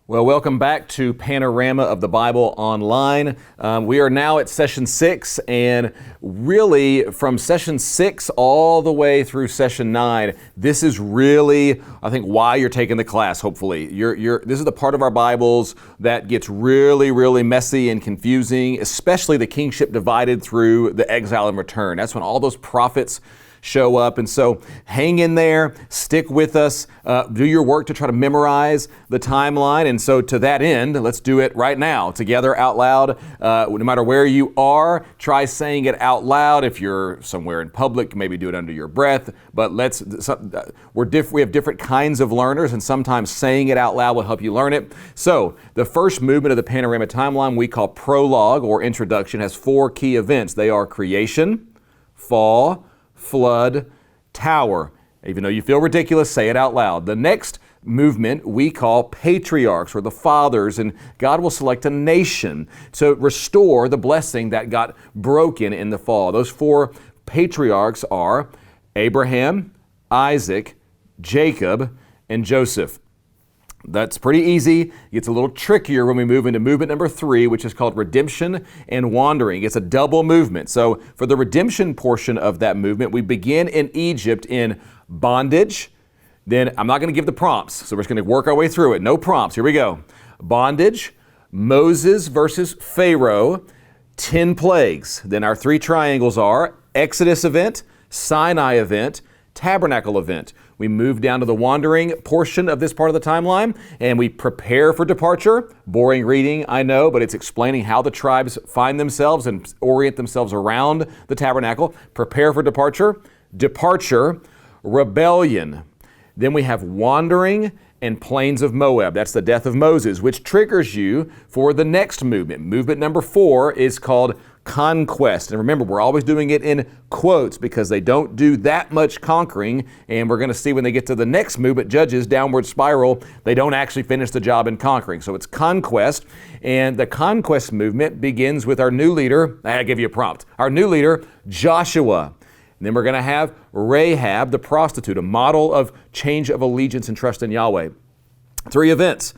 Well, welcome back to Panorama of the Bible Online. We are now at session 6, and really from session 6 all the way through session 9, this is really, I think, why you're taking the class, hopefully. This is the part of our Bibles that gets really messy and confusing, especially the kingship divided through the exile and return. That's when all those prophets show up. And so hang in there, stick with us, do your work to try to memorize the timeline. And so to that end, let's do it right now together out loud. No matter where you are, try saying it out loud. If you're somewhere in public, maybe do it under your breath. But we have different kinds of learners, and sometimes saying it out loud will help you learn it. So the first movement of the Panorama timeline we call prologue or introduction has 4 key events. They are creation, fall, flood, tower. Even though you feel ridiculous, say it out loud. The next movement we call patriarchs, or the fathers, and God will select a nation to restore the blessing that got broken in the fall. Those 4 patriarchs are Abraham, Isaac, Jacob, and Joseph. That's pretty easy. It gets a little trickier when we move into movement number 3, which is called redemption and wandering. It's a double movement. So for the redemption portion of that movement, we begin in Egypt in bondage. Then I'm not going to give the prompts, so we're just going to work our way through it. No prompts. Here we go. Bondage, Moses versus Pharaoh, 10 plagues. Then our 3 triangles are Exodus event, Sinai event, tabernacle event. We move down to the wandering portion of this part of the timeline, and we prepare for departure. Boring reading, I know, but it's explaining how the tribes find themselves and orient themselves around the tabernacle. Prepare for departure, rebellion. Then we have wandering and plains of Moab. That's the death of Moses, which triggers you for the next movement. Movement number 4 is called conquest. And remember, we're always doing it in quotes because they don't do that much conquering. And we're going to see when they get to the next movement, Judges, downward spiral, they don't actually finish the job in conquering. So it's conquest. And the conquest movement begins with our new leader. I give you a prompt. Our new leader, Joshua. And then we're going to have Rahab, the prostitute, a model of change of allegiance and trust in Yahweh. 3 events: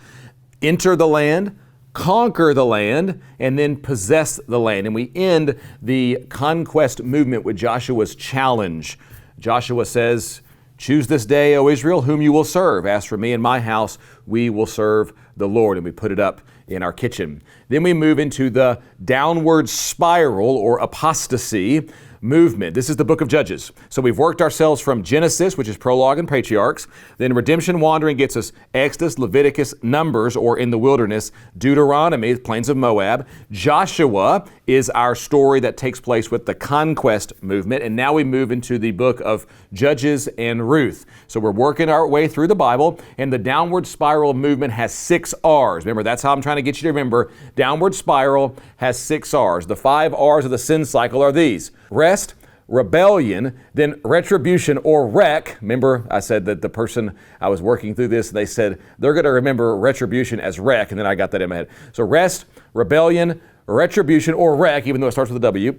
enter the land, conquer the land, and then possess the land. And we end the conquest movement with Joshua's challenge. Joshua says, "Choose this day, O Israel, whom you will serve. As for me and my house, we will serve the Lord." And we put it up in our kitchen. Then we move into the downward spiral or apostasy movement. This is the book of Judges. So we've worked ourselves from Genesis, which is prologue and patriarchs. Then redemption wandering gets us Exodus, Leviticus, Numbers, or in the wilderness, Deuteronomy, plains of Moab. Joshua is our story that takes place with the conquest movement. And now we move into the book of Judges and Ruth. So we're working our way through the Bible, and the downward spiral movement has 6 R's. Remember, that's how I'm trying to get you to remember. Downward spiral has 6 R's. The 5 R's of the sin cycle are these: rest, rebellion, then retribution or wreck. Remember, I said that the person I was working through this, they said they're going to remember retribution as wreck, and then I got that in my head. So rest, rebellion, retribution or wreck, even though it starts with a W.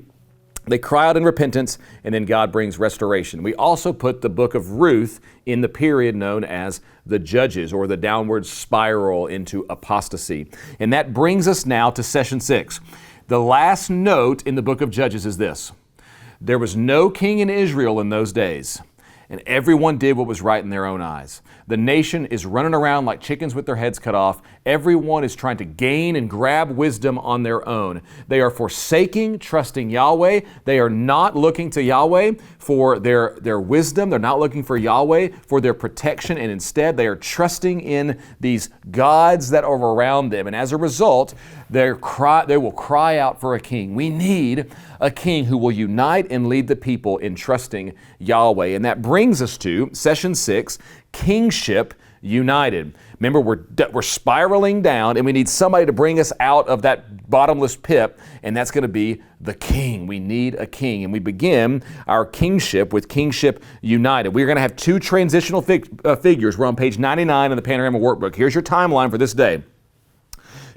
They cry out in repentance, and then God brings restoration. We also put the book of Ruth in the period known as the Judges, or the downward spiral into apostasy. And that brings us now to session 6. The last note in the book of Judges is this: there was no king in Israel in those days, and everyone did what was right in their own eyes. The nation is running around like chickens with their heads cut off. Everyone is trying to gain and grab wisdom on their own. They are forsaking trusting Yahweh. They are not looking to Yahweh for their wisdom. They're not looking for Yahweh for their protection, and instead they are trusting in these gods that are around them. And as a result, they will cry out for a king. We need a king who will unite and lead the people in trusting Yahweh. And that brings us to session 6, Kingship United. Remember, we're spiraling down, and we need somebody to bring us out of that bottomless pit, and that's going to be the king. We need a king, and we begin our kingship with Kingship United. We're going to have 2 transitional figures. We're on page 99 in the Panorama workbook. Here's your timeline for this day.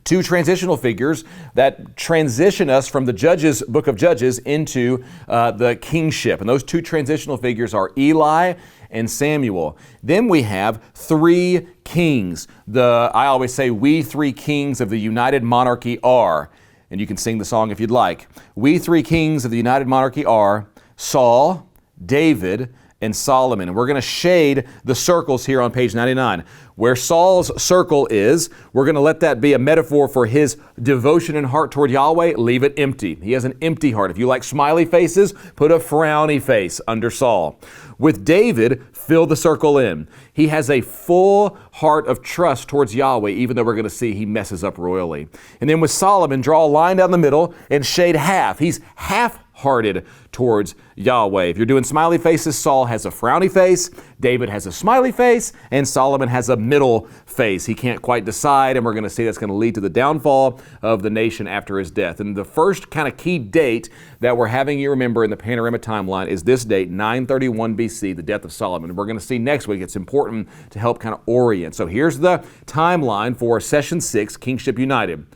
2 transitional figures that transition us from the book of Judges into the kingship. And those 2 transitional figures are Eli and Samuel. Then we have 3 kings. I always say, we three kings of the united monarchy are, and you can sing the song if you'd like. We three kings of the united monarchy are Saul, David, and Solomon. And we're going to shade the circles here on page 99. Where Saul's circle is, we're going to let that be a metaphor for his devotion and heart toward Yahweh. Leave it empty. He has an empty heart. If you like smiley faces, put a frowny face under Saul. With David, fill the circle in. He has a full heart of trust towards Yahweh, even though we're going to see he messes up royally. And then with Solomon, draw a line down the middle and shade half. He's half-hearted towards Yahweh. If you're doing smiley faces, Saul has a frowny face, David has a smiley face, and Solomon has a middle face. He can't quite decide, and we're going to see that's going to lead to the downfall of the nation after his death. And the first kind of key date that we're having you remember in the Panorama timeline is this date, 931 BC, the death of Solomon. We're going to see next week. It's important to help kind of orient. So here's the timeline for Session 6, Kingship United.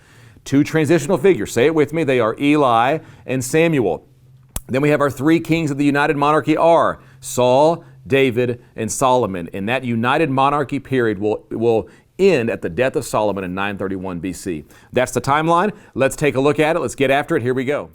Two transitional figures. Say it with me. They are Eli and Samuel. Then we have our three kings of the united monarchy are Saul, David, and Solomon. And that united monarchy period will end at the death of Solomon in 931 BC. That's the timeline. Let's take a look at it. Let's get after it. Here we go.